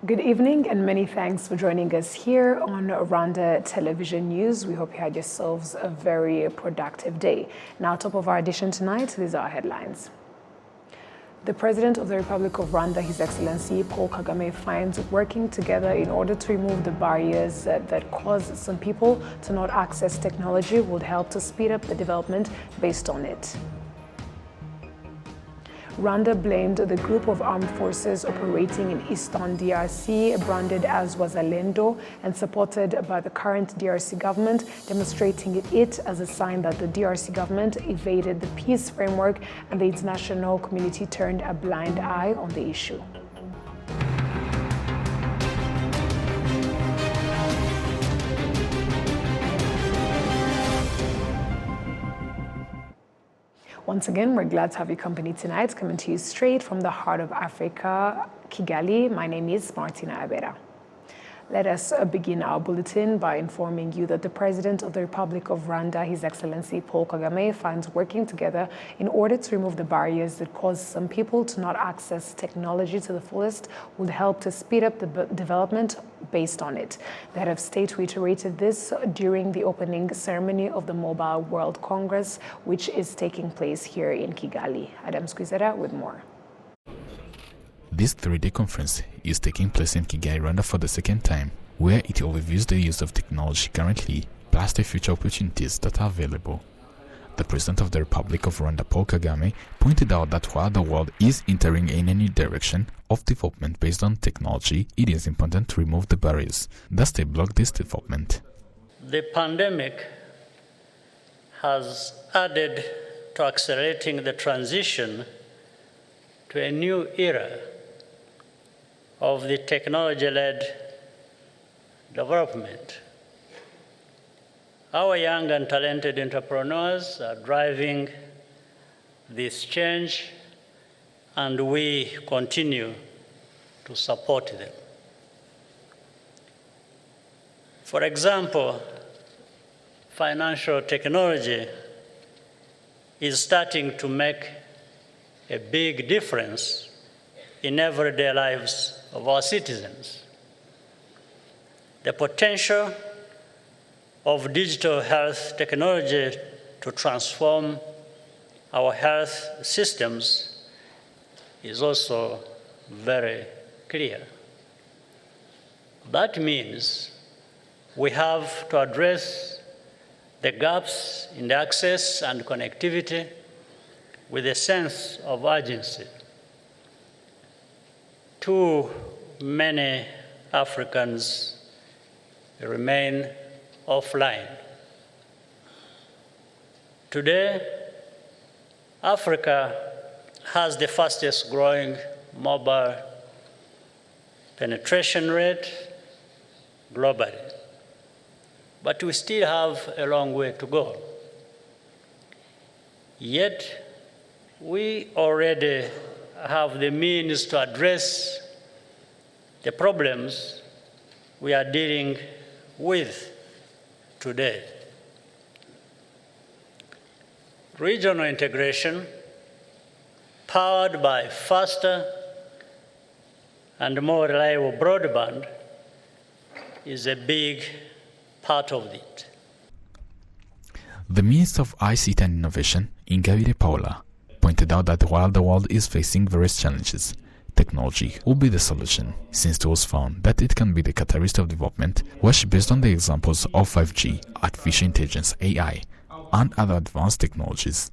Good evening and many thanks for joining us here on Rwanda Television News. We hope you had yourselves a very productive day. Now, top of our edition tonight, these are our headlines. The President of the Republic of Rwanda, His Excellency Paul Kagame, finds working together in order to remove the barriers that cause some people to not access technology would help to speed up the development based on it. Rwanda blamed the group of armed forces operating in eastern DRC, branded as Wazalendo and supported by the current DRC government, demonstrating it as a sign that the DRC government evaded the peace framework and the international community turned a blind eye on the issue. Once again, we're glad to have your company tonight, coming to you straight from the heart of Africa, Kigali. My name is Martina Abera. Let us begin our bulletin by informing you that the President of the Republic of Rwanda, His Excellency Paul Kagame, finds working together in order to remove the barriers that cause some people to not access technology to the fullest would help to speed up the development based on it. The head of state reiterated this during the opening ceremony of the Mobile World Congress, which is taking place here in Kigali. Adam Squizera with more. This three-day conference is taking place in Kigali, Rwanda for the second time, where it overviews the use of technology currently, plus the future opportunities that are available. The President of the Republic of Rwanda, Paul Kagame, pointed out that while the world is entering in a new direction of development based on technology, it is important to remove the barriers that they block this development. The pandemic has added to accelerating the transition to a new era of the technology-led development. Our young and talented entrepreneurs are driving this change, and we continue to support them. For example, financial technology is starting to make a big difference in everyday lives of our citizens. The potential of digital health technology to transform our health systems is also very clear. That means we have to address the gaps in the access and connectivity with a sense of urgency. Too many Africans remain offline. Today, Africa has the fastest growing mobile penetration rate globally, but we still have a long way to go. Yet, we already have the means to address the problems we are dealing with today. Regional integration, powered by faster and more reliable broadband, is a big part of it. The Minister of ICT and Innovation, Ingabire Paula, pointed out that while the world is facing various challenges, technology will be the solution, since it was found that it can be the catalyst of development, which based on the examples of 5G, artificial intelligence, AI, and other advanced technologies.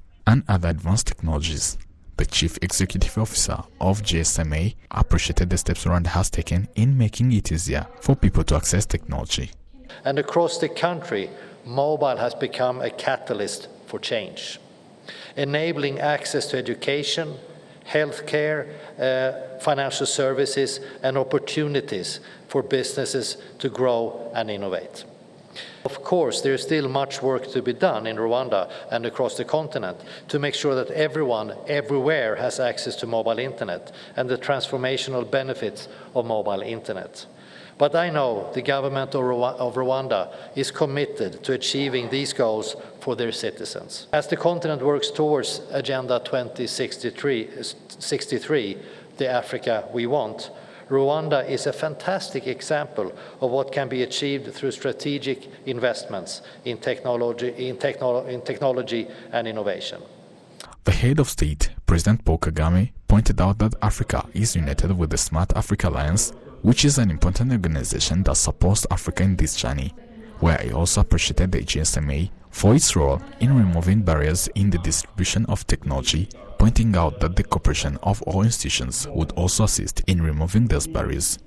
The Chief Executive Officer of GSMA appreciated the steps Rwanda has taken in making it easier for people to access technology. And across the country, mobile has become a catalyst for change, enabling access to education, healthcare, financial services, and opportunities for businesses to grow and innovate. Of course, there is still much work to be done in Rwanda and across the continent to make sure that everyone, everywhere, has access to mobile internet and the transformational benefits of mobile internet. But I know the government of Rwanda is committed to achieving these goals for their citizens. As the continent works towards Agenda 2063, the Africa we want, Rwanda is a fantastic example of what can be achieved through strategic investments in technology and innovation. The head of state, President Paul Kagame, pointed out that Africa is united with the Smart Africa Alliance, which is an important organization that supports Africa in this journey, where he also appreciated the GSMA for its role in removing barriers in the distribution of technology, pointing out that the cooperation of all institutions would also assist in removing those barriers.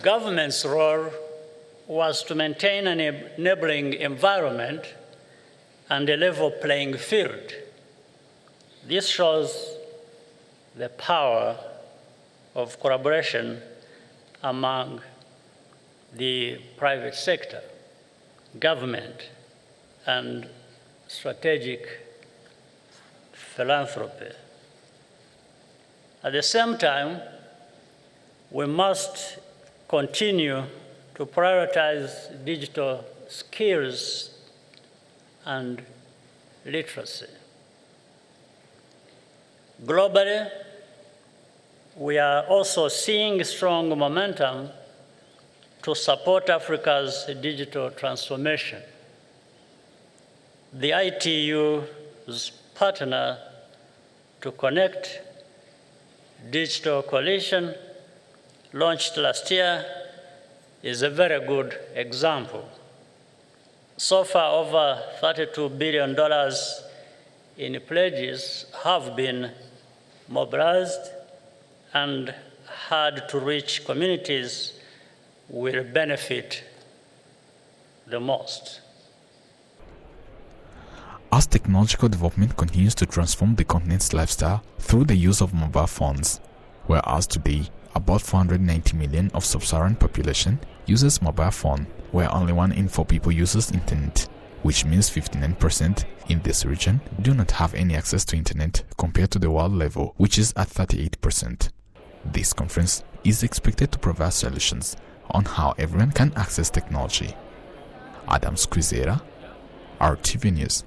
Government's role was to maintain an enabling environment and a level playing field. This shows the power of collaboration among the private sector, government, and strategic philanthropy. At the same time, we must continue to prioritize digital skills and literacy. Globally, we are also seeing strong momentum to support Africa's digital transformation. The ITU's partner to Connect Digital Coalition, launched last year, is a very good example. So far, over $32 billion in pledges have been mobilized and hard to reach communities will benefit the most. As technological development continues to transform the continent's lifestyle through the use of mobile phones, whereas today about 490 million of sub-Saharan population uses mobile phone, where only 1 in 4 people uses internet, which means 59% in this region do not have any access to internet compared to the world level, which is at 38%. This conference is expected to provide solutions on how everyone can access technology. Adam Squizera, RTV News.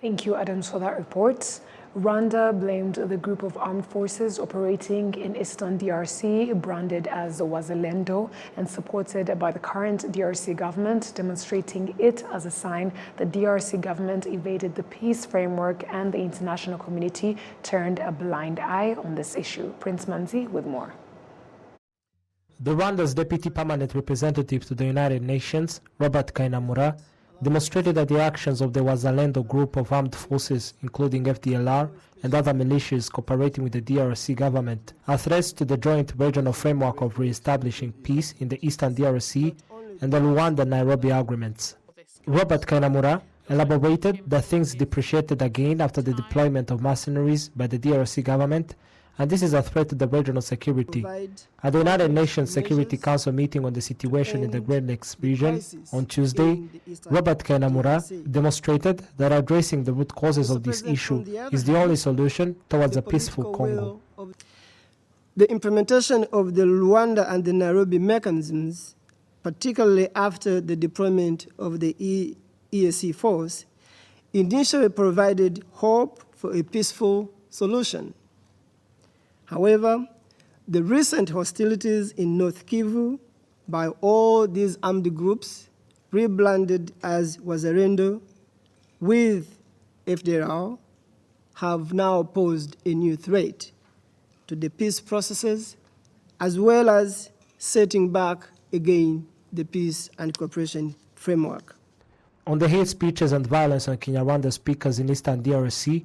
Thank you, Adams, for that report. Rwanda blamed the group of armed forces operating in eastern DRC, branded as Wazalendo and supported by the current DRC government, demonstrating it as a sign the DRC government evaded the peace framework and the international community turned a blind eye on this issue. Prince Manzi with more. The Rwanda's deputy permanent representative to the United Nations, Robert Kayinamura, demonstrated that the actions of the Wazalendo group of armed forces, including FDLR and other militias cooperating with the DRC government, are threats to the joint regional framework of re-establishing peace in the eastern DRC and the Rwanda-Nairobi agreements. Robert Kayinamura elaborated that things depreciated again after the deployment of mercenaries by the DRC government, and this is a threat to the regional security. At the United Nations Security Council meeting on the situation in the Great Lakes region on Tuesday, Robert Kayinamura demonstrated that addressing the root causes of this issue is the only solution towards a peaceful Congo. The implementation of the Rwanda and the Nairobi mechanisms, particularly after the deployment of the EAC force, initially provided hope for a peaceful solution. However, the recent hostilities in North Kivu by all these armed groups, rebranded as Wazalendo with FDLR, have now posed a new threat to the peace processes, as well as setting back again the peace and cooperation framework. On the hate speeches and violence on Kinyarwanda speakers in eastern DRC,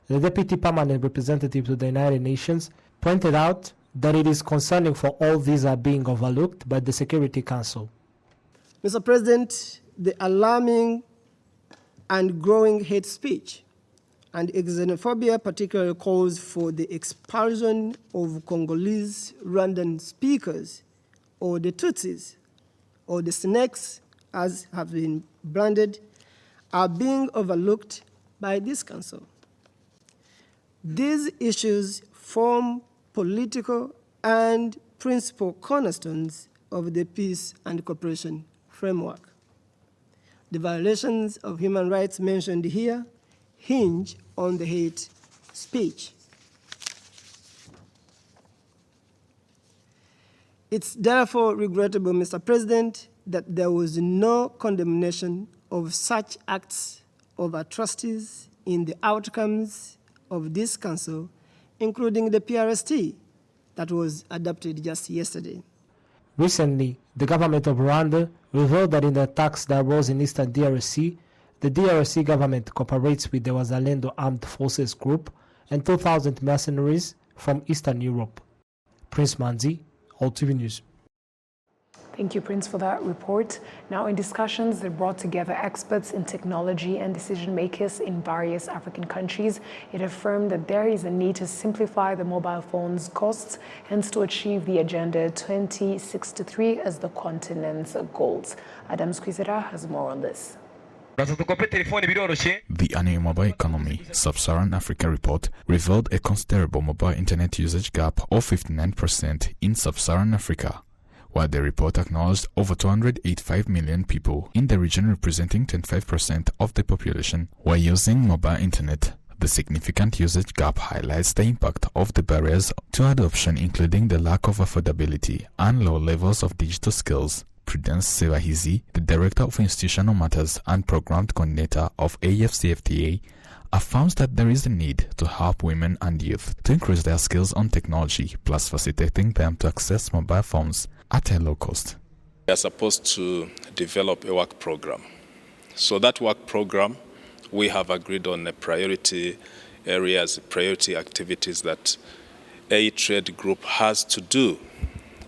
the deputy permanent representative to the United Nations pointed out that it is concerning for all these are being overlooked by the Security Council. Mr. President, the alarming and growing hate speech and xenophobia particularly calls for the expulsion of Congolese Rwandan speakers, or the Tutsis, or the snakes, as have been branded, are being overlooked by this council. These issues form political and principal cornerstones of the peace and cooperation framework. The violations of human rights mentioned here hinge on the hate speech. It's therefore regrettable, Mr. President, that there was no condemnation of such acts of atrocities in the outcomes of this council, including the PRST that was adopted just yesterday. Recently, the government of Rwanda revealed that in the attacks that arose in eastern DRC, the DRC government cooperates with the Wazalendo Armed Forces Group and 2,000 mercenaries from Eastern Europe. Prince Manzi, RwandaTV News. Thank you, Prince, for that report. Now, in discussions that brought together experts in technology and decision makers in various African countries, it affirmed that there is a need to simplify the mobile phone's costs, hence to achieve the Agenda 2063 as the continent's goals. Adam Squizera has more on this. The annual Mobile Economy Sub-Saharan Africa report revealed a considerable mobile internet usage gap of 59% in Sub-Saharan Africa, while the report acknowledged over 285 million people in the region, representing 25% of the population, were using mobile internet. The significant usage gap highlights the impact of the barriers to adoption, including the lack of affordability and low levels of digital skills. Prudence Sewahizi, the Director of Institutional Matters and Program Coordinator of AFCFTA, affirms that there is a need to help women and youth to increase their skills on technology, plus facilitating them to access mobile phones at a low cost. We are supposed to develop a work program. So that work program, we have agreed on the priority areas, priority activities that a trade group has to do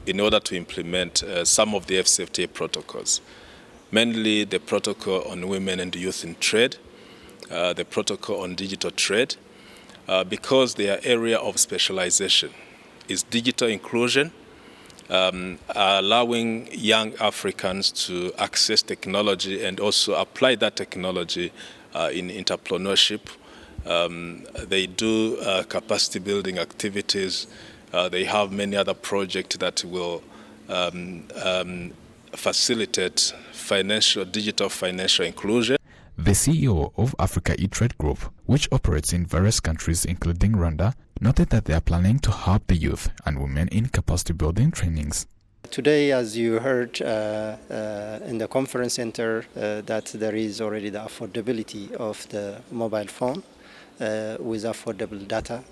in order to implement some of the FCFTA protocols, mainly the protocol on women and youth in trade, the protocol on digital trade, because their area of specialization is digital inclusion, allowing young Africans to access technology and also apply that technology in entrepreneurship. They do capacity building activities. They have many other projects that will facilitate digital financial inclusion. The CEO of Africa E-Trade Group, which operates in various countries including Rwanda, noted that they are planning to help the youth and women in capacity building trainings. Today, as you heard in the conference center, that there is already the affordability of the mobile phone with affordable data,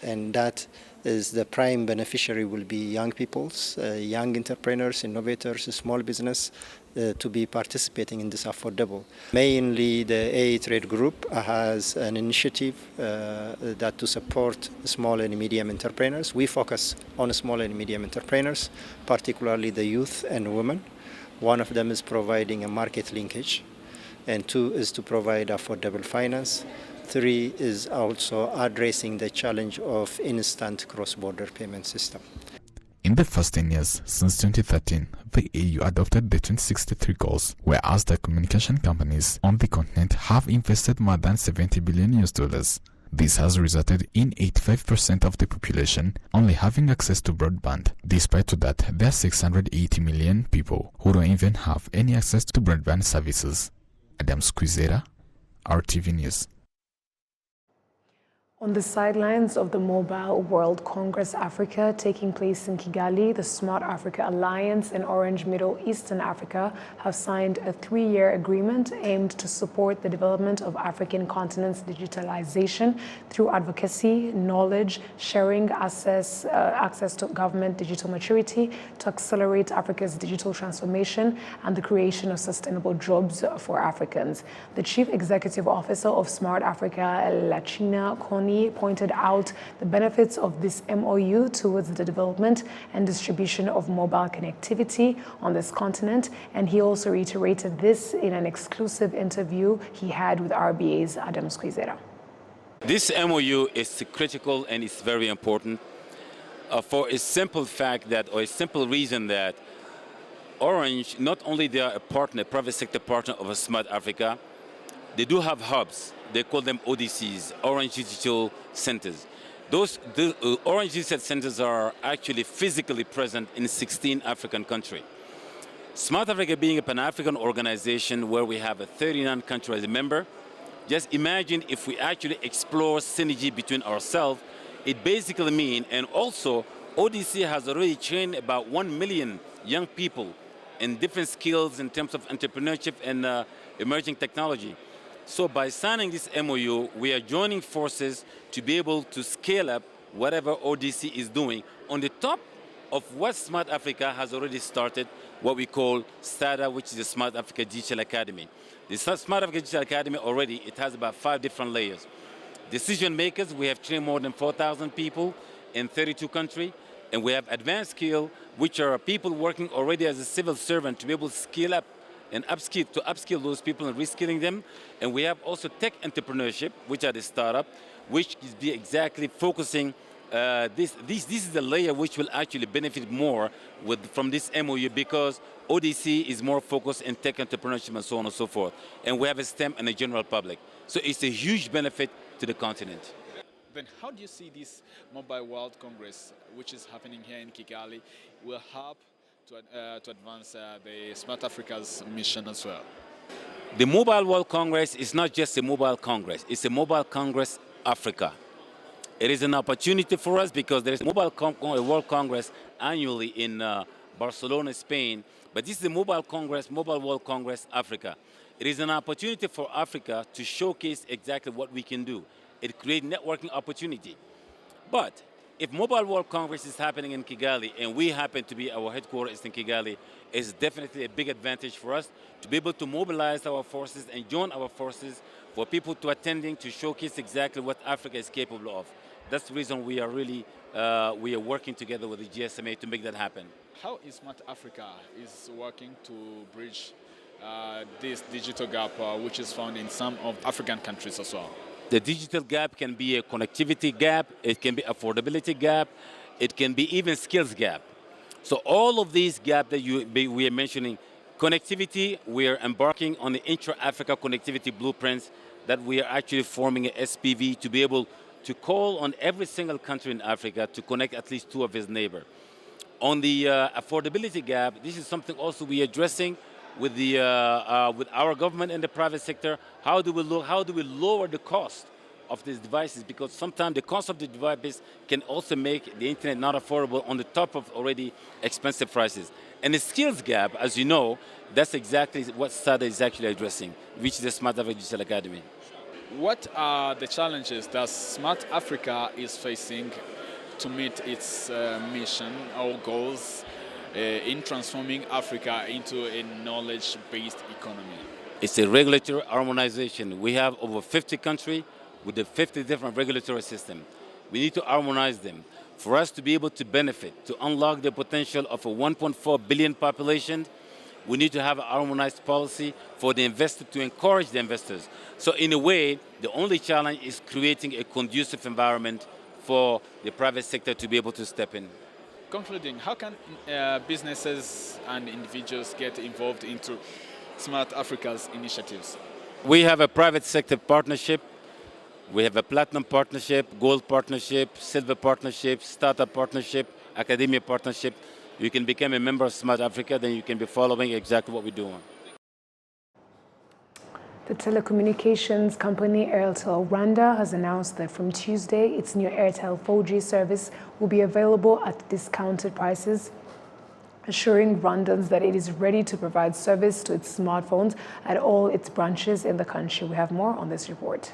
and that is the prime beneficiary will be young peoples, young entrepreneurs, innovators, small business, to be participating in this affordable. Mainly the AA Trade Group has an initiative that to support small and medium entrepreneurs. We focus on small and medium entrepreneurs, particularly the youth and women. One of them is providing a market linkage, and two is to provide affordable finance. Three is also addressing the challenge of instant cross-border payment system. In the first 10 years since 2013, the AU adopted the 2063 goals, whereas the communication companies on the continent have invested more than $70 billion. This has resulted in 85% of the population only having access to broadband. Despite that, there are 680 million people who don't even have any access to broadband services. Adam Squizera, RwandaTV News. On the sidelines of the Mobile World Congress Africa taking place in Kigali, the Smart Africa Alliance and Orange Middle Eastern Africa have signed a 3-year agreement aimed to support the development of African continent's digitalization through advocacy, knowledge sharing, access to government digital maturity, to accelerate Africa's digital transformation and the creation of sustainable jobs for Africans. The Chief Executive Officer of Smart Africa, Lachina Koni, pointed out the benefits of this MOU towards the development and distribution of mobile connectivity on this continent, and he also reiterated this in an exclusive interview he had with RBA's Adam Squizera. This MOU is critical and it's very important for a simple fact that, or a simple reason that Orange, not only they are a partner, private sector partner of Smart Africa, they do have hubs. They call them ODCs, Orange Digital Centers. Those Orange Digital Centers are actually physically present in 16 African countries. Smart Africa being a Pan-African organization where we have 39 countries as a member, just imagine if we actually explore synergy between ourselves, it basically means, and also ODC has already trained about 1 million young people in different skills in terms of entrepreneurship and emerging technology. So by signing this MOU, we are joining forces to be able to scale up whatever ODC is doing on the top of what Smart Africa has already started, what we call STADA, which is the Smart Africa Digital Academy. The Smart Africa Digital Academy already, it has about 5 different layers. Decision makers, we have trained more than 4,000 people in 32 countries, and we have advanced skill, which are people working already as a civil servant to be able to scale up and upskill those people and reskilling them. And we have also tech entrepreneurship, which are the startup, which is exactly focusing. This is the layer which will actually benefit more from this MOU, because ODC is more focused in tech entrepreneurship and so on and so forth. And we have a STEM and a general public. So it's a huge benefit to the continent. Then how do you see this Mobile World Congress, which is happening here in Kigali, will help to advance the Smart Africa's mission as well? The Mobile World Congress is not just a mobile congress, it's a Mobile Congress Africa. It is an opportunity for us because there is a Mobile World Congress annually in Barcelona, Spain, but this is the Mobile World Congress Africa. It is an opportunity for Africa to showcase exactly what we can do. It creates networking opportunity. But if Mobile World Congress is happening in Kigali and we happen to be, our headquarters in Kigali, it's definitely a big advantage for us to be able to mobilize our forces and join our forces for people to attending to showcase exactly what Africa is capable of. That's the reason we are really we are working together with the GSMA to make that happen. How is Smart Africa is working to bridge this digital gap, which is found in some of African countries as well? The digital gap can be a connectivity gap, it can be affordability gap, it can be even skills gap. So all of these gaps that we are mentioning, connectivity, we are embarking on the intra-Africa connectivity blueprints that we are actually forming an SPV to be able to call on every single country in Africa to connect at least 2 of its neighbors. On the affordability gap, this is something also we are addressing with our government and the private sector. How do we lower the cost of these devices? Because sometimes the cost of the device can also make the internet not affordable on the top of already expensive prices. And the skills gap, as you know, that's exactly what STADA is actually addressing, which is the Smart Africa Digital Academy. What are the challenges that Smart Africa is facing to meet its mission or goals in transforming Africa into a knowledge-based economy? It's a regulatory harmonization. We have over 50 countries with the 50 different regulatory systems. We need to harmonize them for us to be able to benefit, to unlock the potential of a 1.4 billion population. We need to have a harmonized policy for the investor to encourage the investors. So in a way, the only challenge is creating a conducive environment for the private sector to be able to step in. Concluding, how can businesses and individuals get involved into Smart Africa's initiatives? We have a private sector partnership. We have a platinum partnership, gold partnership, silver partnership, startup partnership, academia partnership. You can become a member of Smart Africa, then you can be following exactly what we're doing. The telecommunications company Airtel Rwanda has announced that from Tuesday, its new Airtel 4G service will be available at discounted prices, assuring Rwandans that it is ready to provide service to its smartphones at all its branches in the country. We have more on this report.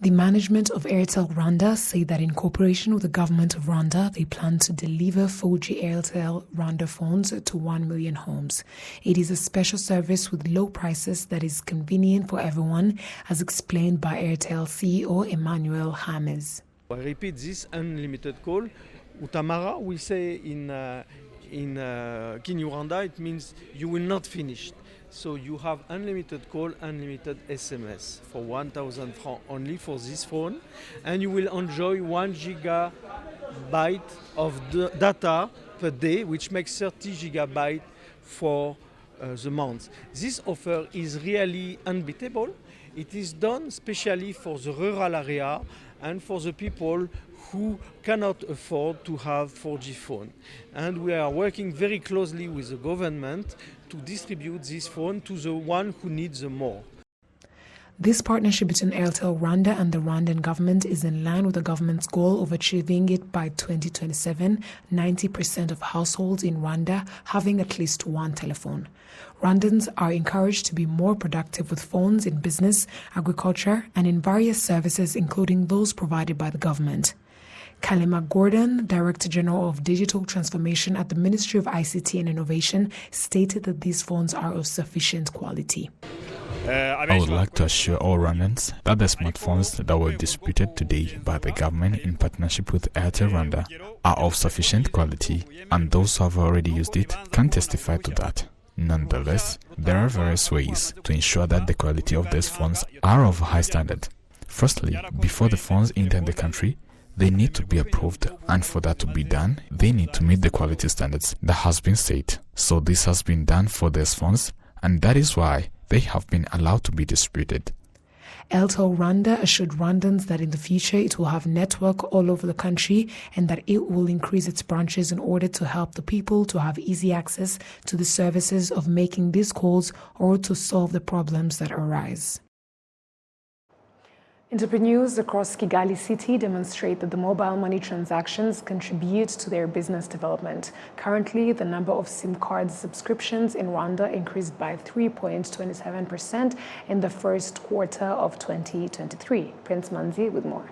The management of Airtel Rwanda say that in cooperation with the government of Rwanda, they plan to deliver 4G Airtel Rwanda phones to 1 million homes. It is a special service with low prices that is convenient for everyone, as explained by Airtel CEO Emmanuel James. I repeat this unlimited call. Utamara, we say in Kinyarwanda, it means you will not finish. So you have unlimited call, unlimited SMS for 1,000 francs only for this phone, and you will enjoy 1 gigabyte of data per day, which makes 30 gigabytes for the month. This offer is really unbeatable. It is done especially for the rural area and for the people who cannot afford to have 4G phone. And we are working very closely with the government to distribute this phone to the one who needs them more. This partnership between Airtel Rwanda and the Rwandan government is in line with the government's goal of achieving it by 2027, 90% of households in Rwanda having at least one telephone. Rwandans are encouraged to be more productive with phones in business, agriculture, and in various services, including those provided by the government. Kalima Gordon, Director General of Digital Transformation at the Ministry of ICT and Innovation, stated that these phones are of sufficient quality. I would like to assure all Rwandans that the smartphones that were distributed today by the government in partnership with Airtel Rwanda are of sufficient quality, and those who have already used it can testify to that. Nonetheless, there are various ways to ensure that the quality of these phones are of high standard. Firstly, before the phones enter the country, they need to be approved, and for that to be done, they need to meet the quality standards that has been set. So this has been done for these phones, and that is why they have been allowed to be distributed. Airtel Rwanda assured Rwandans that in the future it will have network all over the country and that it will increase its branches in order to help the people to have easy access to the services of making these calls or to solve the problems that arise. Entrepreneurs across Kigali city demonstrate that the mobile money transactions contribute to their business development. Currently, the number of SIM card subscriptions in Rwanda increased by 3.27% in the first quarter of 2023. Prince Manzi with more.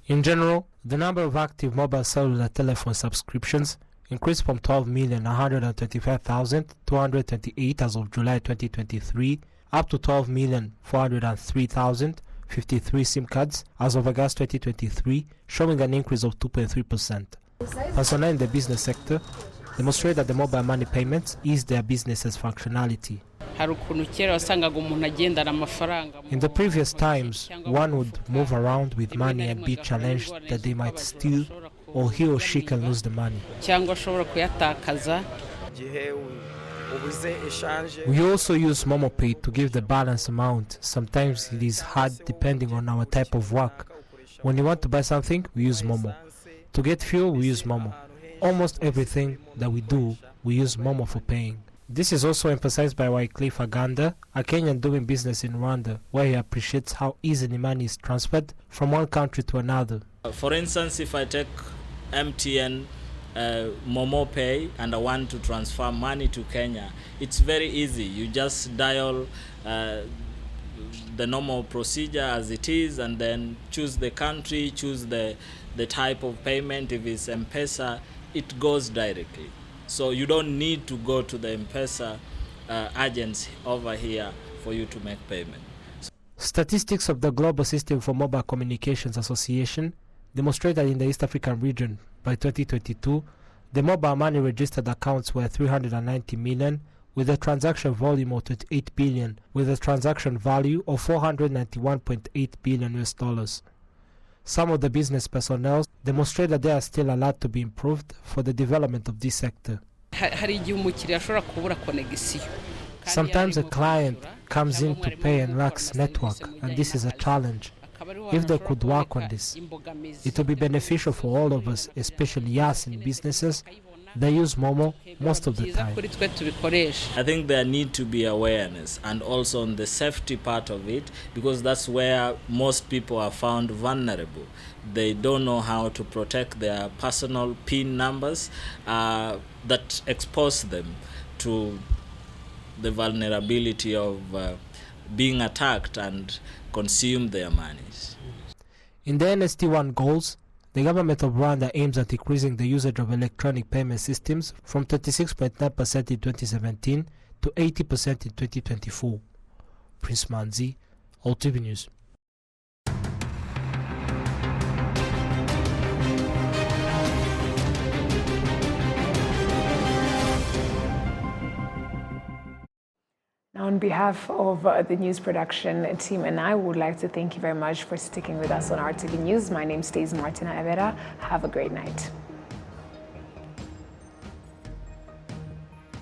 In general, the number of active mobile cellular telephone subscriptions increased from 12,125,228 as of July 2023 up to 12,403,053 SIM cards as of August 2023, showing an increase of 2.3%. Personnel in the business sector demonstrate that the mobile money payments ease their business's functionality. In the previous times, one would move around with money and be challenged that they might steal or he or she can lose the money. We also use MomoPay to give the balance amount. Sometimes it is hard depending on our type of work. When you want to buy something, we use Momo. To get fuel, we use Momo. Almost everything that we do, we use Momo for paying. This is also emphasized by Wycliffe Aganda, a Kenyan doing business in Rwanda, where he appreciates how easily money is transferred from one country to another. For instance, if I take MTN Momo Pay and I want to transfer money to Kenya, it's very easy. You just dial the normal procedure as it is and then choose the country, choose the type of payment. If it's M-Pesa, it goes directly. So you don't need to go to the M-Pesa agents over here for you to make payment. Statistics of the Global System for Mobile Communications Association demonstrate that in the East African region, by 2022, the mobile money registered accounts were 390 million, with a transaction volume of 28 billion, with a transaction value of $491.8 billion US. Some of the business personnel demonstrate that there are still a lot to be improved for the development of this sector. Sometimes a client comes in to pay and lacks network, and this is a challenge. If they could work on this, it would be beneficial for all of us, especially us in businesses that use Momo most of the time. I think there need to be awareness and also on the safety part of it, because that's where most people are found vulnerable. They don't know how to protect their personal PIN numbers that expose them to the vulnerability of being attacked and consume their monies. In the NST1 goals, the government of Rwanda aims at increasing the usage of electronic payment systems from 36.9% in 2017 to 80% in 2024. Prince Manzi, RwandaTV News. On behalf of the news production team and I would like to thank you very much for sticking with us on RTV News. My name is Martina Evera. Have a great night.